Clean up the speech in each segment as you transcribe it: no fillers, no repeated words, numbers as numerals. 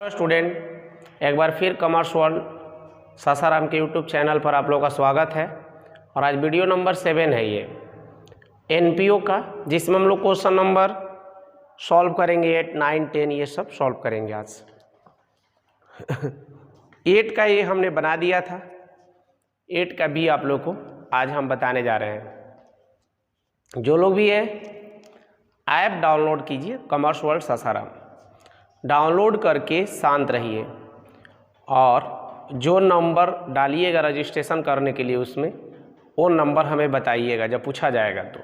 Student, एक बार फिर commerce world Sasaram के यूट्यूब चैनल पर आप लोगों का स्वागत है। और आज वीडियो नंबर 7 है ये एनपीओ का, जिसमें हम लोग क्वेश्चन नंबर सॉल्व करेंगे 8, 9, 10 ये सब सॉल्व करेंगे आज। 8 का ये हमने बना दिया था, 8 का भी आप लोग को आज हम बताने जा रहे हैं। जो लोग भी है ऐप डाउनलोड कीजिए, कॉमर्स वर्ल्ड सासाराम डाउनलोड करके शांत रहिए और जो नंबर डालिएगा रजिस्ट्रेशन करने के लिए उसमें वो नंबर हमें बताइएगा जब पूछा जाएगा। तो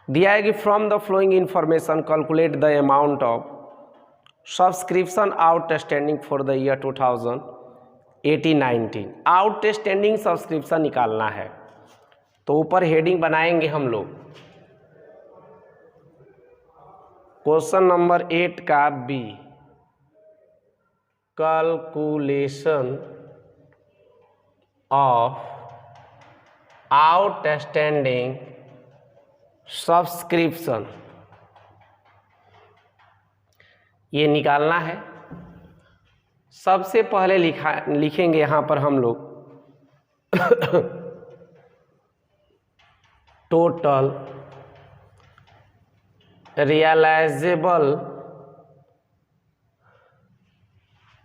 दिया है कि from the flowing information calculate the amount of subscription outstanding for the year 2018-19। Outstanding subscription निकालना है तो ऊपर हेडिंग बनाएंगे हम लोग क्वेश्चन नंबर 8 का B, calculation of outstanding subscription, ये निकालना है। सबसे पहले लिखेंगे यहाँ पर हम लोग total realisable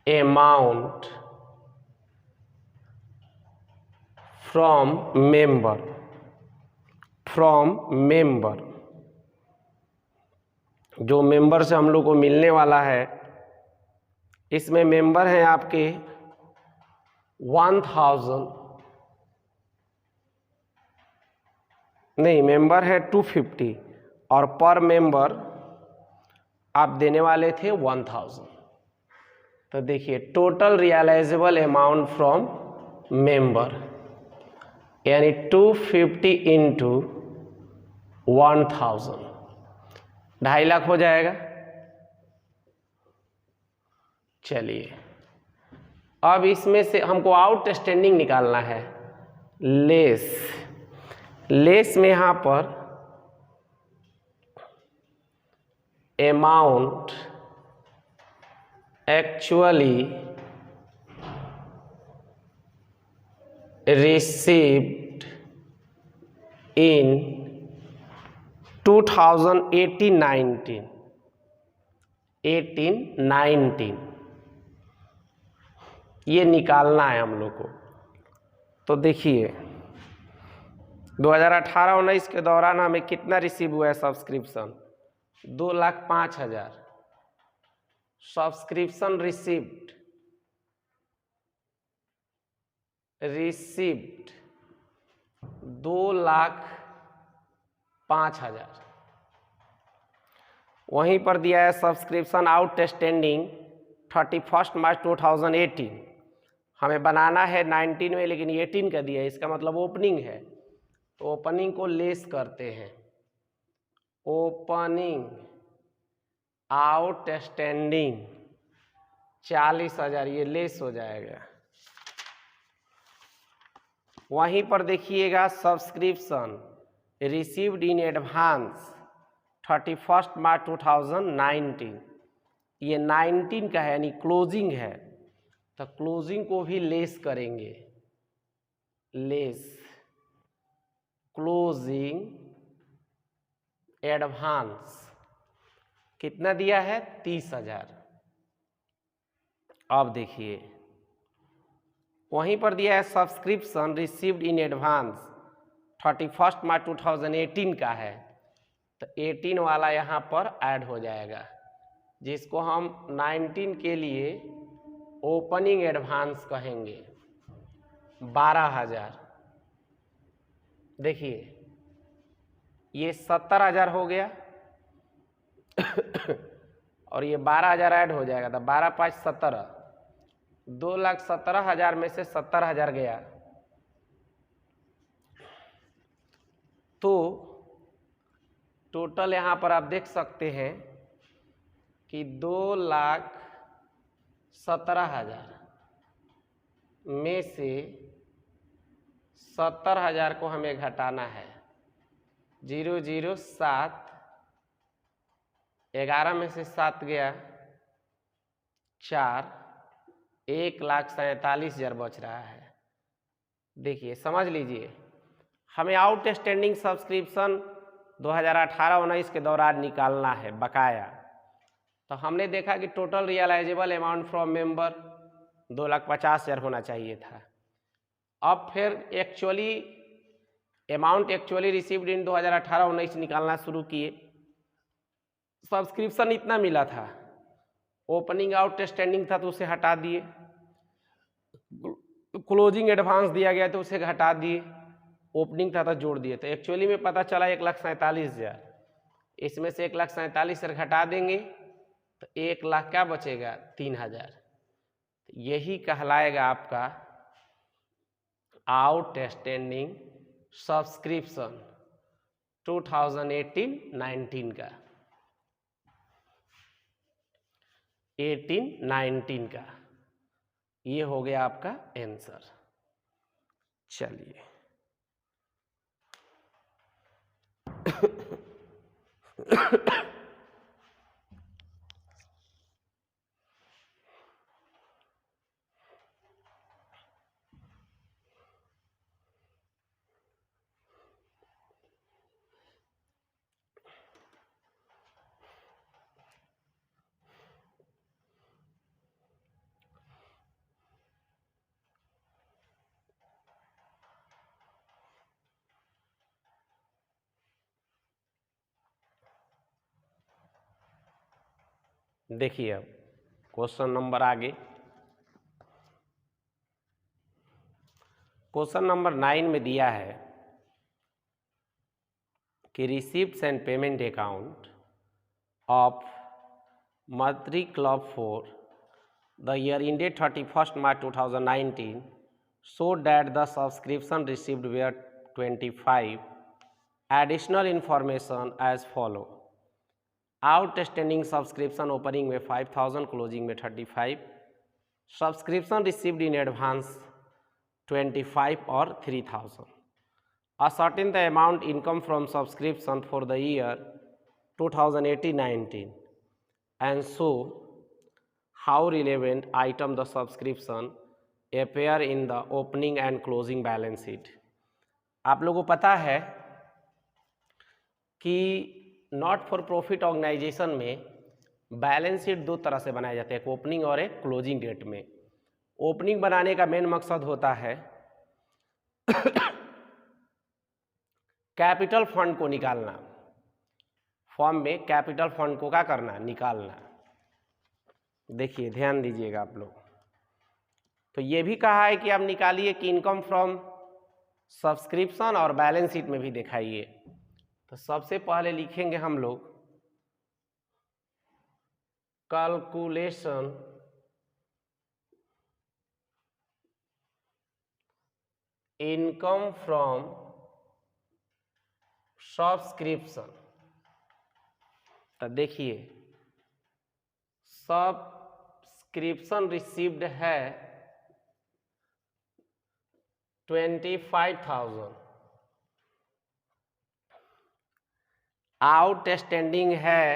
amount from member, जो मेंबर से हम लोग को मिलने वाला है, इसमें मेंबर हैं आपके 1000 नहीं, मेंबर है 250 और पर मेंबर आप देने वाले थे 1000। तो देखिए total realisable amount from member यानी 250 इंटू 1000, 2.5 लाख हो जाएगा। चलिए अब इसमें से हमको आउटस्टैंडिंग निकालना है। लेस में यहाँ पर अमाउंट एक्चुअली रिसीव्ड इन 2018-19 ये निकालना है हम लोग को। तो देखिए 2018-19 के दौरान हमें कितना रिसीव हुआ है सब्सक्रिप्शन? 2,05,000 subscription received 2,05,000। वहीं पर दिया है सब्सक्रिप्शन आउटस्टैंडिंग 31 मार्च 2018, हमें बनाना है 19 में, लेकिन 18 का दिया है, इसका मतलब ओपनिंग है। तो ओपनिंग को लेस करते हैं, ओपनिंग आउटस्टैंडिंग 40,000, ये लेस हो जाएगा। वहीं पर देखिएगा सब्सक्रिप्शन रिसीव्ड इन एडवांस 31 मार्च 2019, ये 19 का है यानी क्लोजिंग है, तो क्लोजिंग को भी लेस करेंगे। लेस क्लोजिंग एडवांस कितना दिया है? 30,000। अब देखिए वहीं पर दिया है सब्सक्रिप्शन रिसीव्ड इन एडवांस 31 मार्च 2018 का है, तो 18 वाला यहाँ पर ऐड हो जाएगा, जिसको हम 19 के लिए ओपनिंग एडवांस कहेंगे 12,000। देखिए ये 70,000 हो गया और ये 12,000 ऐड हो जाएगा, तो 12 5 17, 2,17,000 में से 70,000 गया, तो टोटल यहाँ पर आप देख सकते हैं कि 2,17,000 में से 70,000 को हमें घटाना है। 007 11 में से 7 गया 4, 1,47,000 बच रहा है। देखिए समझ लीजिए, हमें आउटस्टैंडिंग सब्सक्रिप्शन 2018-19 के दौरान निकालना है बकाया। तो हमने देखा कि total realisable amount from member 2,50,000 होना चाहिए था। अब फिर अमाउंट एक्चुअली रिसीव्ड इन 2018-19 निकालना शुरू किए। सब्सक्रिप्शन इतना मिला था, ओपनिंग आउटस्टैंडिंग था तो उसे हटा दिए, क्लोजिंग एडवांस दिया गया तो उसे हटा दिए, ओपनिंग था तो जोड़ दिए। तो एक्चुअली में पता चला 1,47,000, इसमें से 1,47,000 घटा देंगे तो 1,00,000 क्या बचेगा 3,000। यही कहलाएगा आपका आउटस्टैंडिंग सब्सक्रिप्शन 2018-19 का, 18-19 का। ये हो गया आपका आंसर। चलिए देखिए, अब क्वेश्चन नंबर आगे, क्वेश्चन नंबर 9 में दिया है कि receipts and payment account of mercury club for the year ended 31st March 2019 showed that the subscription received were 25. Additional information as follow: outstanding subscription opening में 5,000, closing में 35, subscription received in advance 25 और 3,000। Ascertain the amount income from subscription for the year 2018-19 and show how relevant item the subscription appear in the opening and closing balance sheet. आप लोगों को पता है कि not for profit organisation में balance sheet दो तरह से बनाए जाते हैं, एक ओपनिंग और एक क्लोजिंग डेट में। ओपनिंग बनाने का मेन मकसद होता है कैपिटल फंड को निकालना, फॉर्म में कैपिटल फंड को क्या करना, निकालना। देखिए ध्यान दीजिएगा आप लोग, तो ये भी कहा है कि आप निकालिए कि इनकम फ्रॉम सब्सक्रिप्शन और बैलेंस शीट में भी दिखाइए। तो सबसे पहले लिखेंगे हम लोग कैलकुलेशन इनकम फ्रॉम सब्सक्रिप्शन। तो देखिए सब्सक्रिप्शन रिसीव्ड है 25,000, आउटस्टैंडिंग है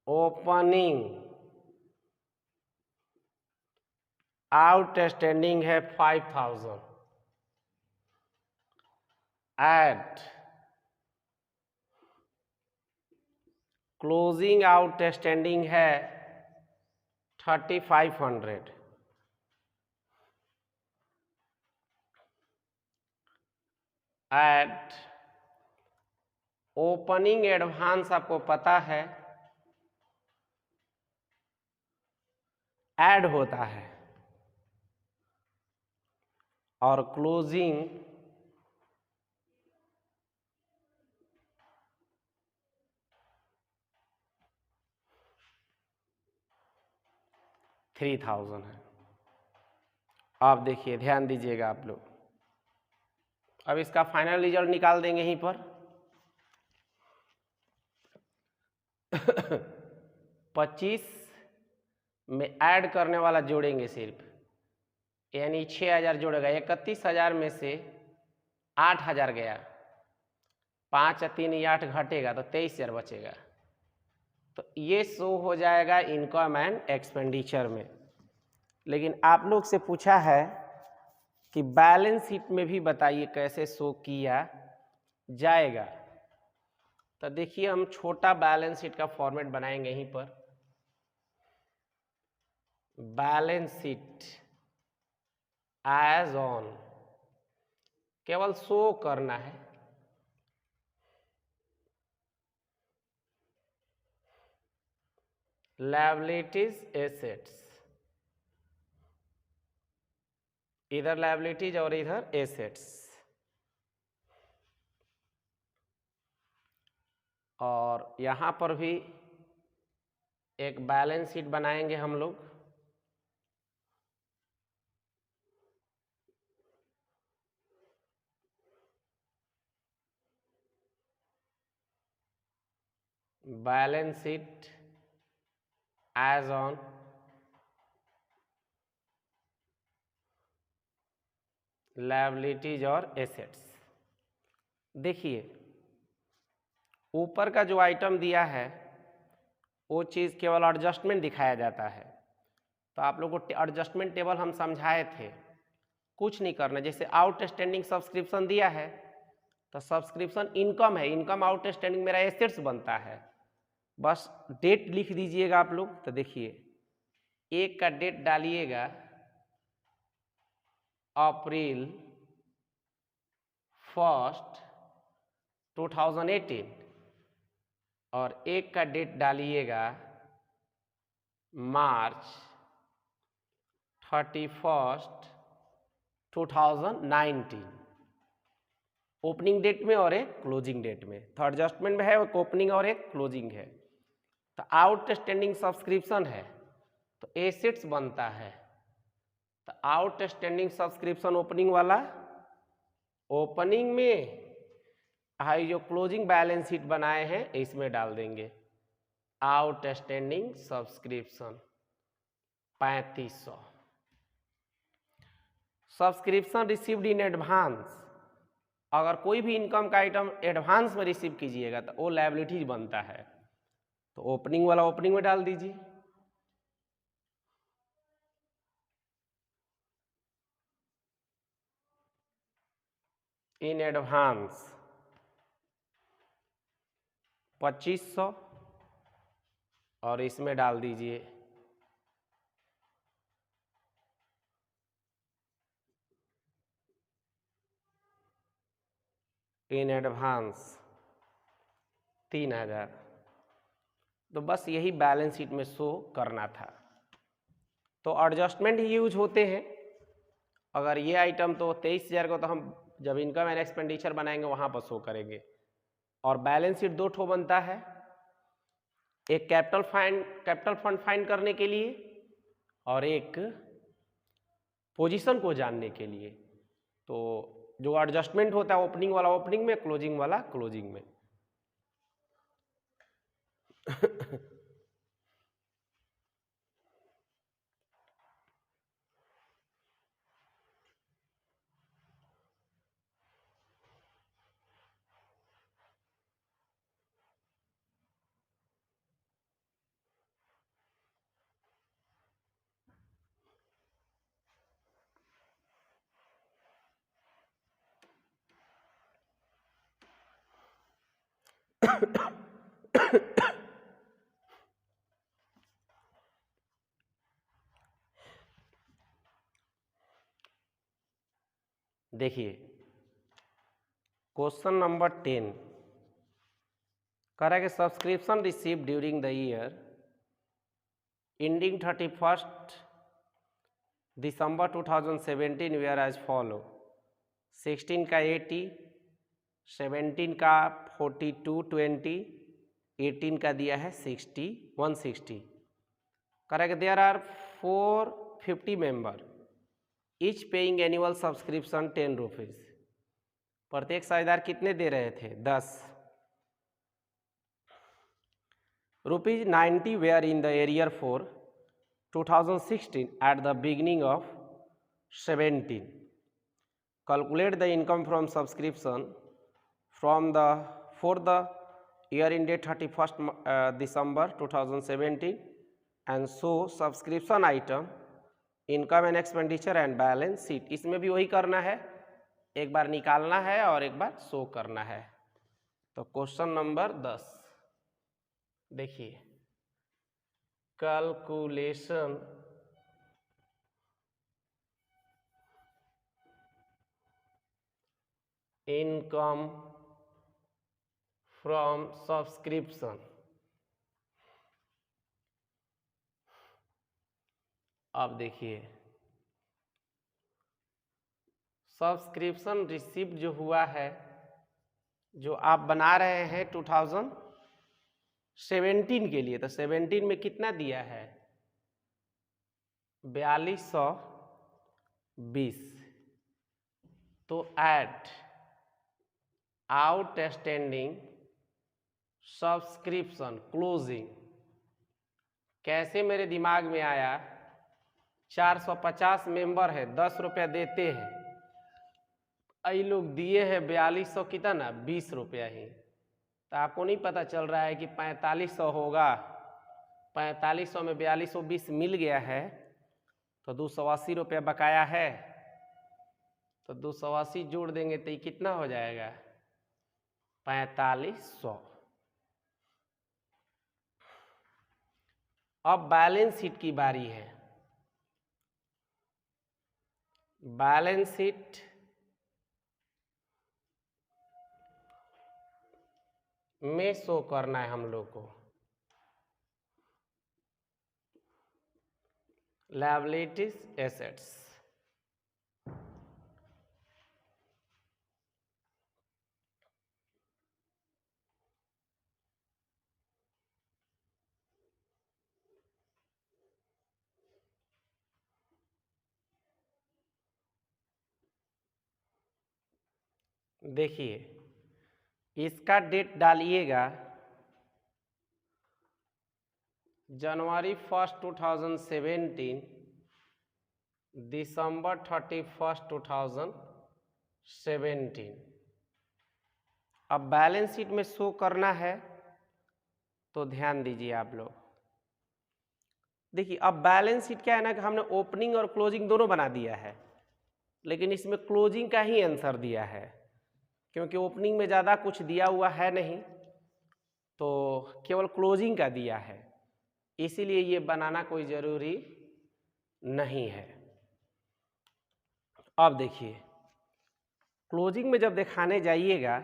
ओपनिंग, आउटस्टैंडिंग है 5,000, एट क्लोजिंग आउटस्टैंडिंग है 3,500, एट ओपनिंग एडवांस आपको पता है ऐड होता है और क्लोजिंग $3,000 है। अब देखिए ध्यान दीजिएगा आप लोग, अब इसका फाइनल रिजल्ट निकाल देंगे यहीं पर। 25 में ऐड करने वाला जोड़ेंगे सिर्फ, यानी 6,000 जोड़ेगा। 31,000 में से 8,000 गया, 5 और 3 8 घटेगा तो 23,000 बचेगा। तो ये शो हो जाएगा इनकम एंड एक्सपेंडिचर में। लेकिन आप लोग से पूछा है कि बैलेंस शीट में भी बताइए कैसे शो किया जाएगा। तो देखिए हम छोटा बैलेंस शीट का फॉर्मेट बनाएंगे यहीं पर। बैलेंस शीट एज ऑन, केवल शो करना है। लायबिलिटीज एसेट्स, इधर लायबिलिटीज और इधर एसेट्स। और यहाँ पर भी एक बैलेंस शीट बनाएंगे हम लोग। Balance sheet as on liabilities और एसेट्स। देखिए ऊपर का जो आइटम दिया है वो चीज़ केवल एडजस्टमेंट दिखाया जाता है। तो आप लोगों को एडजस्टमेंट टेबल हम समझाए थे, कुछ नहीं करना। जैसे आउटस्टैंडिंग सब्सक्रिप्शन दिया है तो सब्सक्रिप्शन इनकम है, इनकम आउटस्टैंडिंग मेरा एसेट्स बनता है। बस डेट लिख दीजिएगा आप लोग। तो देखिए एक का डेट डालिएगा अप्रैल 1, 2018 और एक का डेट डालिएगा मार्च 31, 2019, ओपनिंग डेट में और एक क्लोजिंग डेट में। तो एडजस्टमेंट में है एक ओपनिंग और एक क्लोजिंग है। तो आउटस्टैंडिंग सब्सक्रिप्शन है तो एसेट्स बनता है। तो आउटस्टैंडिंग सब्सक्रिप्शन ओपनिंग वाला ओपनिंग में, हाई जो क्लोजिंग बैलेंस शीट बनाए हैं इसमें डाल देंगे। Outstanding subscription 3500। Subscription received in advance, अगर कोई भी इनकम का आइटम एडवांस में रिसीव कीजिएगा तो वो लायबिलिटीज बनता है। तो ओपनिंग वाला ओपनिंग में डाल दीजिए। इन एडवांस 2500 और इसमें डाल दीजिए इन एडवांस 3000। तो बस यही बैलेंस शीट में शो करना था। तो एडजस्टमेंट ही यूज होते हैं। अगर ये आइटम तो 23,000 को तो हम जब इनकम एंड एक्सपेंडिचर बनाएंगे वहाँ पर शो करेंगे। और बैलेंस शीट दो ठो बनता है, एक कैपिटल फंड फाइंड करने के लिए और एक पोजीशन को जानने के लिए। तो जो एडजस्टमेंट होता है ओपनिंग वाला ओपनिंग में, क्लोजिंग वाला क्लोजिंग में। देखिए क्वेश्चन नंबर 10 कह रहा है कि subscription receive during the year ending 31 December 2017 were as follow. 16 का 80, 17 का 4220, 18 का दिया है 60, 160। कह रहा है कि there are 450 member each paying annual subscription 10 rupees. प्रत्येक साझेदार कितने दे रहे थे? 10 rupees 90 were in the arrear for 2016 at the beginning of 17. Calculate the income from subscription for the year in date 31st December 2017 and show subscription item income and expenditure and balance sheet. इसमें भी वही करना है, एक बार निकालना है और एक बार शो करना है। तो क्वेश्चन नंबर 10 देखिए, कैलकुलेशन इनकम फ्रॉम सब्सक्रिप्शन। अब देखिए, सब्सक्रिप्शन रिसिप्ट जो हुआ है, जो आप बना रहे हैं 2017 के लिए, तो 17 में कितना दिया है 4220। तो ऐड आउटस्टैंडिंग सब्सक्रिप्शन क्लोजिंग कैसे मेरे दिमाग में आया, 450 मेंबर है, 10 रुपया देते हैं, आई लोग दिए हैं 4200 कितना 20 रुपया ही। तो आपको नहीं पता चल रहा है कि 4500 होगा, 4500 में 4220 मिल गया है, तो 280 रुपया बकाया है, तो 280 जोड़ देंगे तो ये कितना हो जाएगा 4500। अब बैलेंस शीट की बारी है। बैलेंस शीट में शो करना है हम लोग को लायबिलिटीज एसेट्स। देखिए, इसका डेट डालिएगा जनवरी 1 2017, दिसंबर 31 2017। अब बैलेंस शीट में शो करना है, तो ध्यान दीजिए आप लोग। देखिए, अब बैलेंस शीट क्या है ना कि हमने ओपनिंग और क्लोजिंग दोनों बना दिया है, लेकिन इसमें क्लोजिंग का ही आंसर दिया है, क्योंकि ओपनिंग में ज़्यादा कुछ दिया हुआ है नहीं, तो केवल क्लोजिंग का दिया है, इसीलिए ये बनाना कोई ज़रूरी नहीं है। अब देखिए, क्लोजिंग में जब दिखाने जाइएगा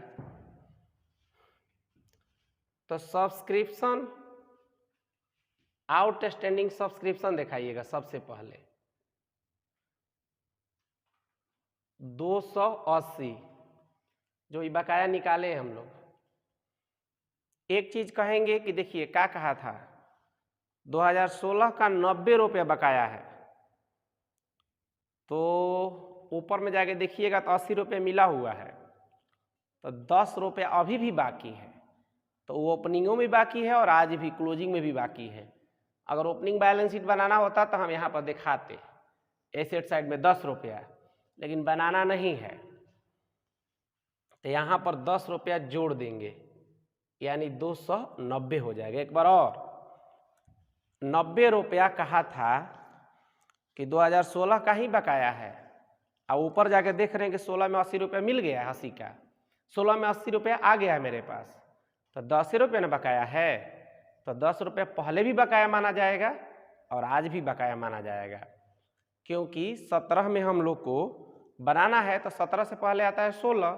तो सब्सक्रिप्शन आउटस्टैंडिंग सब्सक्रिप्शन दिखाइएगा सबसे पहले 280, जो ये बकाया निकाले हम लोग। एक चीज कहेंगे कि देखिए क्या कहा था, 2016 का 90 रुपया बकाया है, तो ऊपर में जाके देखिएगा तो 80 रुपये मिला हुआ है, तो 10 रुपया अभी भी बाकी है, तो वो ओपनिंगों में बाकी है और आज भी क्लोजिंग में भी बाकी है। अगर ओपनिंग बैलेंस शीट बनाना होता तो हम यहाँ पर दिखाते एसेट साइड में 10 रुपया, लेकिन बनाना नहीं है, तो यहाँ पर 10 रुपया जोड़ देंगे, यानी 290 हो जाएगा। एक बार और, 90 रुपया कहा था कि 2016 का ही बकाया है, और ऊपर जाके देख रहे हैं कि 16 में 80 रुपया मिल गया है, 80 का 16 में 80 रुपया आ गया है मेरे पास, तो 10 रुपये ना बकाया है, तो 10 रुपया पहले भी बकाया माना जाएगा और आज भी बकाया माना जाएगा, क्योंकि 17 में हम लोग को बनाना है, तो 17 से पहले आता है 16,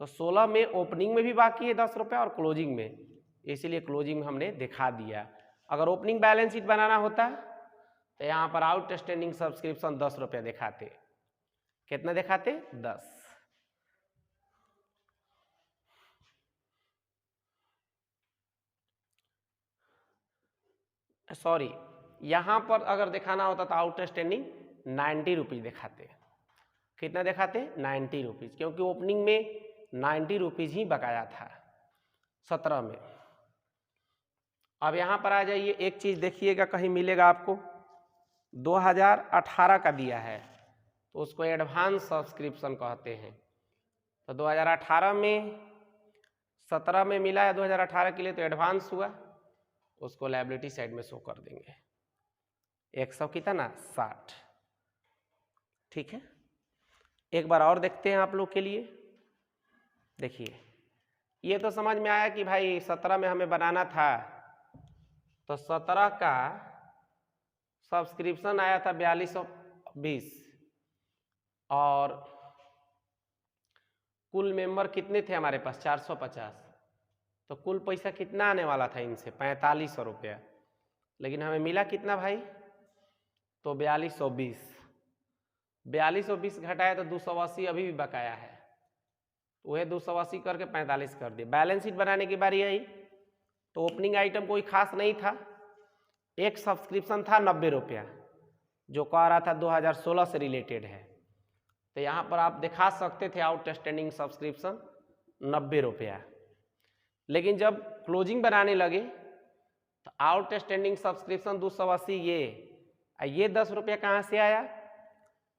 तो 16 में ओपनिंग में भी बाकी है 10 रुपया और क्लोजिंग में, इसीलिए क्लोजिंग में हमने दिखा दिया। अगर ओपनिंग बैलेंस शीट बनाना होता तो यहाँ पर आउटस्टैंडिंग सब्सक्रिप्शन 10 रुपया दिखाते। कितना दिखाते 10। सॉरी, यहाँ पर अगर दिखाना होता तो आउटस्टैंडिंग 90 रुपीज़ दिखाते। कितना दिखाते 90 रुपीज़, क्योंकि ओपनिंग में 90 रुपीज़ ही बकाया था 17 में। अब यहाँ पर आ जाइए, एक चीज़ देखिएगा कहीं मिलेगा आपको, 2018 का दिया है तो उसको एडवांस सब्सक्रिप्शन कहते हैं। तो 2018 में 17 में मिला है 2018 के लिए तो एडवांस हुआ, उसको लायबिलिटी साइड में शो कर देंगे। 100 कितना 60। ठीक है, एक बार और देखते हैं आप लोग के लिए। देखिए ये तो समझ में आया कि भाई 17 में हमें बनाना था, तो 17 का सब्सक्रिप्शन आया था 4220 और कुल मेंबर कितने थे हमारे पास 450, तो कुल पैसा कितना आने वाला था इनसे 4500 रुपया, लेकिन हमें मिला कितना भाई, तो 4220। 4220 घटाया तो 280 अभी भी बकाया है, वह 280 करके 45 कर दिए। बैलेंस शीट बनाने की बारी आई, तो ओपनिंग आइटम कोई खास नहीं था, एक सब्सक्रिप्शन था 90 रुपया जो कह रहा था 2016 से रिलेटेड है, तो यहाँ पर आप दिखा सकते थे आउटस्टैंडिंग सब्सक्रिप्शन 90 रुपया। लेकिन जब क्लोजिंग बनाने लगे तो आउटस्टैंडिंग सब्सक्रिप्शन 280 ये 10 रुपया कहाँ से आया,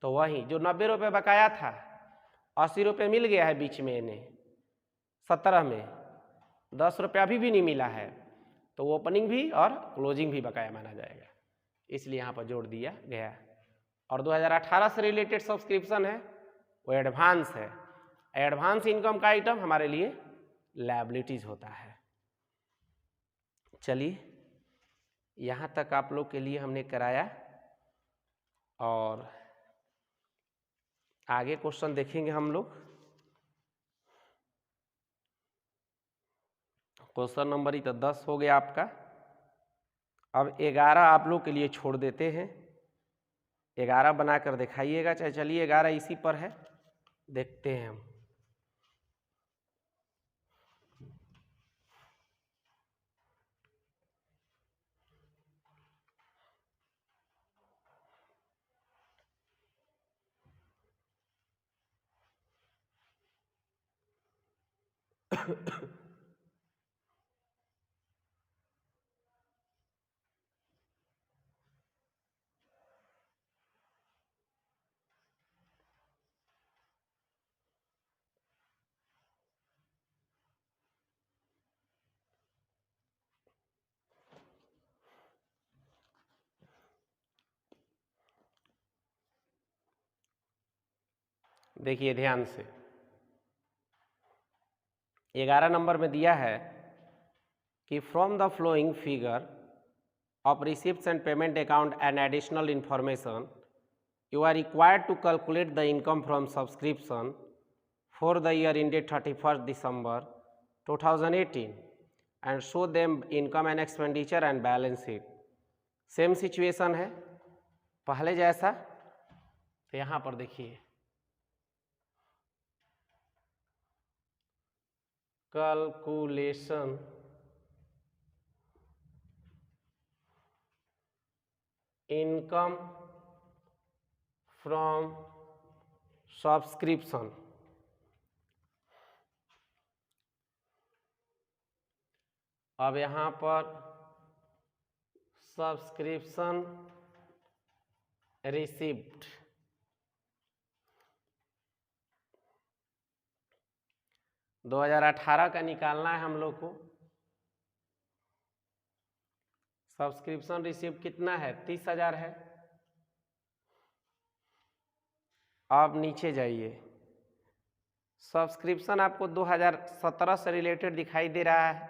तो वही जो 90 रुपये बकाया था 80 रुपये मिल गया है बीच में इन्हें 17 में, 10 रुपया अभी भी नहीं मिला है, तो ओपनिंग भी और क्लोजिंग भी बकाया माना जाएगा, इसलिए यहाँ पर जोड़ दिया गया। और 2018 से रिलेटेड सब्सक्रिप्शन है वो एडवांस है, एडवांस इनकम का आइटम हमारे लिए लायबिलिटीज होता है। चलिए यहाँ तक आप लोग के लिए हमने कराया और आगे क्वेश्चन देखेंगे हम लोग। क्वेश्चन नंबर ही तो 10 हो गया आपका, अब 11 आप लोग के लिए छोड़ देते हैं, 11 बनाकर दिखाइएगा, चाहे चलिए 11 इसी पर है, देखते हैं हम। देखिए ध्यान से, 11 नंबर में दिया है कि from the flowing figure of receipts and payment account and additional information you are required to calculate the income from subscription for the year ended 31st December 2018 and show them income and expenditure and balance sheet। Same situation है पहले जैसा, तो यहाँ पर देखिए calculation income from subscription, अब यहाँ पर सब्सक्रिप्शन रिसिप्ट, दो 2018 का निकालना है हम लोग को। सब्सक्रिप्शन रिसिप्ट कितना है 30,000 है। अब नीचे जाइए, सब्सक्रिप्शन आपको 2017 से रिलेटेड दिखाई दे रहा है,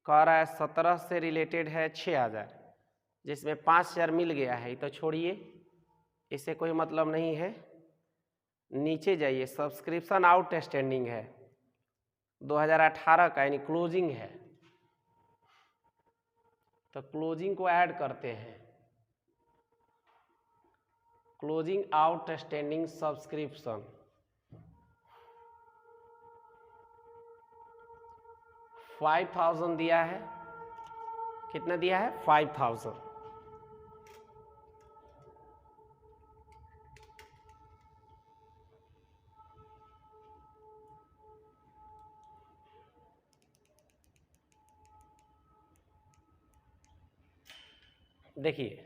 कह रहा है 17 से रिलेटेड है 6,000, जिसमें 5,000 मिल गया है, तो छोड़िए, इससे कोई मतलब नहीं है। नीचे जाइए, सब्सक्रिप्शन आउटस्टैंडिंग है 2018 का, यानी क्लोजिंग है, तो क्लोजिंग को ऐड करते हैं। क्लोजिंग आउटस्टैंडिंग सब्सक्रिप्शन 5,000 दिया है, कितना दिया है 5,000। देखिए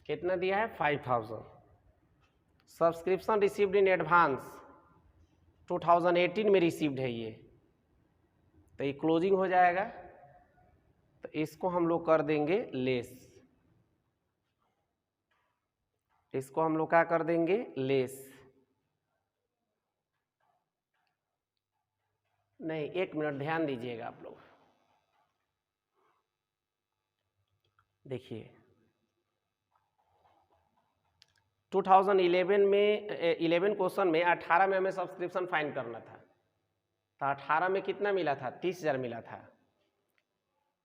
कितना दिया है 5000। सब्सक्रिप्शन रिसीव्ड इन एडवांस 2018 में रिसीव्ड है ये, तो ये क्लोजिंग हो जाएगा, तो इसको हम लोग कर देंगे लेस, इसको हम लोग क्या कर देंगे लेस। नहीं, 1 मिनट ध्यान दीजिएगा आप लोग। देखिए 2011 में 11 क्वेश्चन में 18 में हमें सब्सक्रिप्शन फाइंड करना था, तो 18 में कितना मिला था 30,000 मिला था।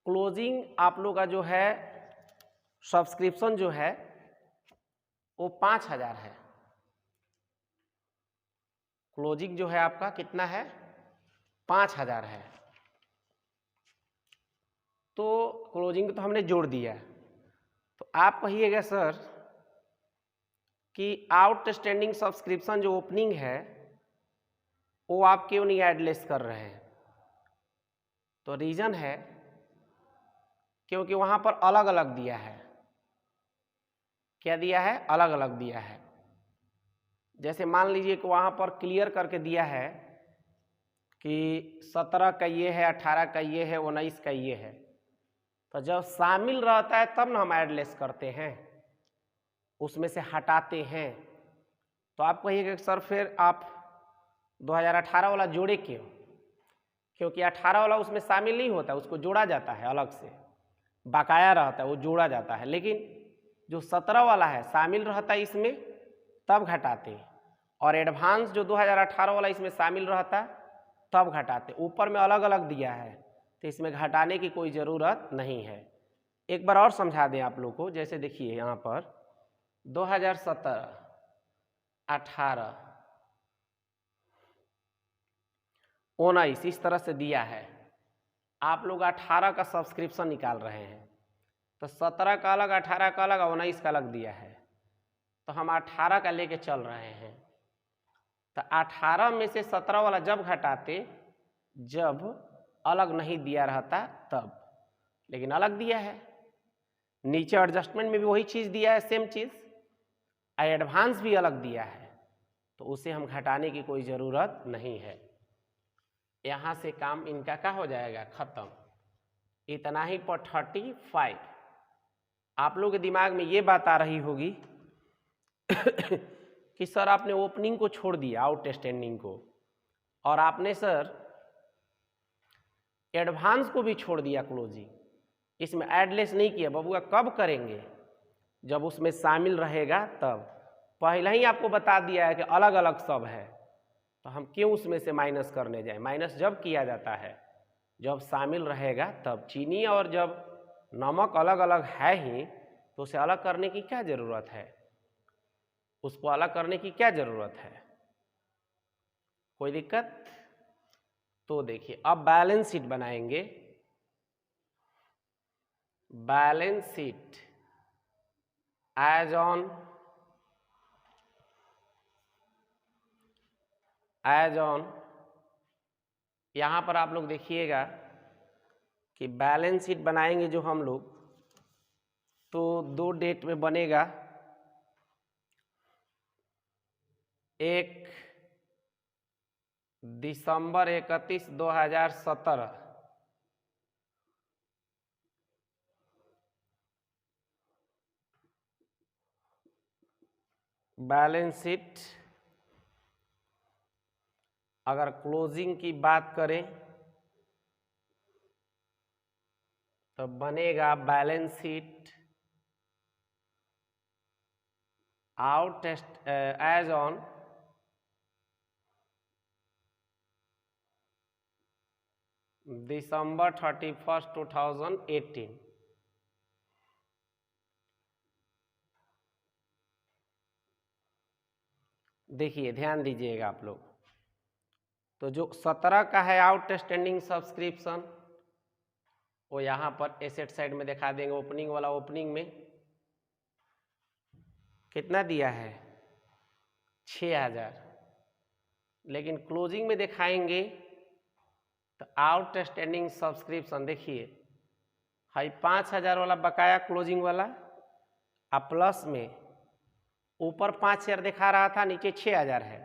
क्लोजिंग आप लोग का जो है सब्सक्रिप्शन जो है वो 5,000 है। क्लोजिंग जो है आपका कितना है 5,000 है। तो क्लोजिंग तो हमने जोड़ दिया, तो आप कहिएगा सर कि आउटस्टैंडिंग सब्सक्रिप्शन जो ओपनिंग है वो आप क्यों नहीं एडलेस कर रहे हैं। तो रीज़न है क्योंकि वहाँ पर अलग अलग दिया है। क्या दिया है अलग अलग दिया है। जैसे मान लीजिए कि वहाँ पर क्लियर करके दिया है कि 17 का ये है, 18 का ये है, 19 का ये है, तो जब शामिल रहता है तब ना हम एडलेस करते हैं, उसमें से हटाते हैं। तो आप कहिएगा कि सर फिर आप 2018 वाला जोड़े क्यों, क्योंकि 18 वाला उसमें शामिल नहीं होता, उसको जोड़ा जाता है अलग से, बकाया रहता है वो जोड़ा जाता है। लेकिन जो 17 वाला है शामिल रहता है इसमें तब घटाते, और एडवांस जो 2018 वाला इसमें शामिल रहता तब घटाते। ऊपर में अलग अलग दिया है तो इसमें घटाने की कोई ज़रूरत नहीं है। एक बार और समझा दें आप लोग को। जैसे देखिए यहाँ पर 2017, 18, 19 इस तरह से दिया है। आप लोग 18 का सब्सक्रिप्शन निकाल रहे हैं, तो 17 का अलग, 18 का अलग, 19 का अलग दिया है, तो हम 18 का लेके चल रहे हैं। तो 18 में से 17 वाला जब घटाते जब अलग नहीं दिया रहता तब, लेकिन अलग दिया है। नीचे एडजस्टमेंट में भी वही चीज़ दिया है, सेम चीज़, एडवांस भी अलग दिया है, तो उसे हम घटाने की कोई ज़रूरत नहीं है। यहाँ से काम इनका क्या हो जाएगा ख़त्म। इतना ही पर 35। आप लोग के दिमाग में ये बात आ रही होगी कि सर आपने ओपनिंग को छोड़ दिया, आउटस्टैंडिंग को, और आपने सर एडवांस को भी छोड़ दिया क्लोजिंग, इसमें एडलेस नहीं किया। बबुआ कब करेंगे, जब उसमें शामिल रहेगा तब। पहले ही आपको बता दिया है कि अलग अलग सब है, तो हम क्यों उसमें से माइनस करने जाएं। माइनस जब किया जाता है जब शामिल रहेगा तब। चीनी और जब नमक अलग अलग है ही, तो उसे अलग करने की क्या ज़रूरत है, उसको अलग करने की क्या ज़रूरत है, कोई दिक्कत। तो देखिए अब बैलेंस शीट बनाएंगे। बैलेंस शीट एज ऑन यहाँ पर आप लोग देखिएगा कि बैलेंस शीट बनाएंगे जो हम लोग, तो 2 डेट में बनेगा। एक दिसंबर 31, 2017, बैलेंस शीट। अगर क्लोजिंग की बात करें तो बनेगा balance sheet out as on December 31, 2018। देखिए ध्यान दीजिएगा आप लोग। तो जो 17 का है आउटस्टैंडिंग सब्सक्रिप्शन, वो यहाँ पर एसेट साइड में दिखा देंगे। ओपनिंग वाला ओपनिंग में कितना दिया है 6,000, लेकिन क्लोजिंग में दिखाएंगे तो आउटस्टैंडिंग सब्सक्रिप्शन देखिए हाई 5,000 वाला बकाया क्लोजिंग वाला, अब प्लस में ऊपर 5,000 दिखा रहा था, नीचे 6,000 है,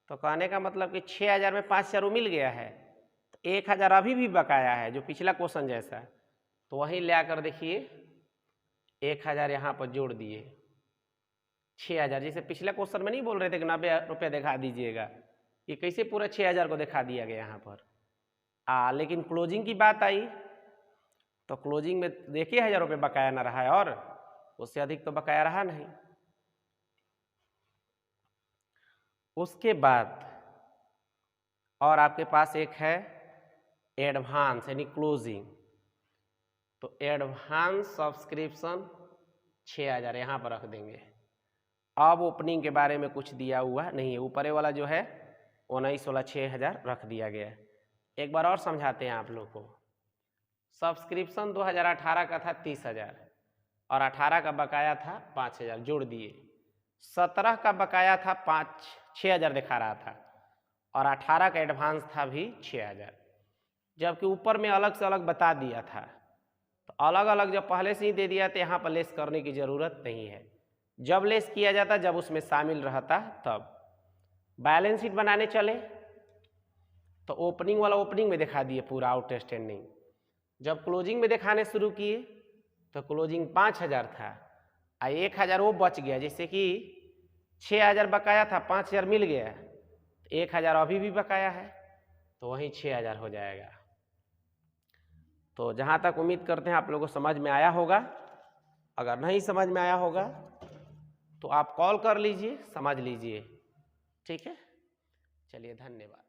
तो कहने का मतलब कि 6,000 में 5,000 मिल गया है, तो 1,000 अभी भी बकाया है जो पिछला क्वेश्चन जैसा, तो वहीं ले आकर देखिए 1,000 यहाँ पर जोड़ दिए 6,000, जैसे पिछले क्वेश्चन में नहीं बोल रहे थे कि 90 रुपये दिखा दीजिएगा, ये कैसे पूरा 6,000 को दिखा दिया गया यहाँ पर। लेकिन क्लोजिंग की बात आई तो क्लोजिंग में देखिए 1,000 रुपये बकाया ना रहा है, और उससे अधिक तो बकाया रहा नहीं। उसके बाद और आपके पास एक है एडवांस यानी क्लोजिंग, तो एडवांस सब्सक्रिप्शन 6,000 यहाँ पर रख देंगे। अब ओपनिंग के बारे में कुछ दिया हुआ नहीं है, ऊपर वाला जो है 19/16 6,000 रख दिया गया है। एक बार और समझाते हैं आप लोग को। सब्सक्रिप्शन 2018 का था 30,000 और 18 का बकाया था 5,000, जोड़ दिए। 17 का बकाया था 6,000 दिखा रहा था, और 18 का एडवांस था भी 6,000, जबकि ऊपर में अलग से अलग बता दिया था। तो अलग अलग जब पहले से ही दे दिया तो यहाँ पर लेस करने की ज़रूरत नहीं है। जब लेस किया जाता जब उसमें शामिल रहता तब। बैलेंस शीट बनाने चले तो ओपनिंग वाला ओपनिंग में दिखा दिए पूरा आउटस्टैंडिंग। जब क्लोजिंग में दिखाने शुरू किए तो क्लोजिंग 5,000 था, 1,000 वो बच गया, जैसे कि 6,000 बकाया था, 5,000 मिल गया, 1,000 अभी भी बकाया है, तो वहीं 6,000 हो जाएगा। तो जहाँ तक उम्मीद करते हैं आप लोगों को समझ में आया होगा। अगर नहीं समझ में आया होगा तो आप कॉल कर लीजिए, समझ लीजिए। ठीक है, चलिए धन्यवाद।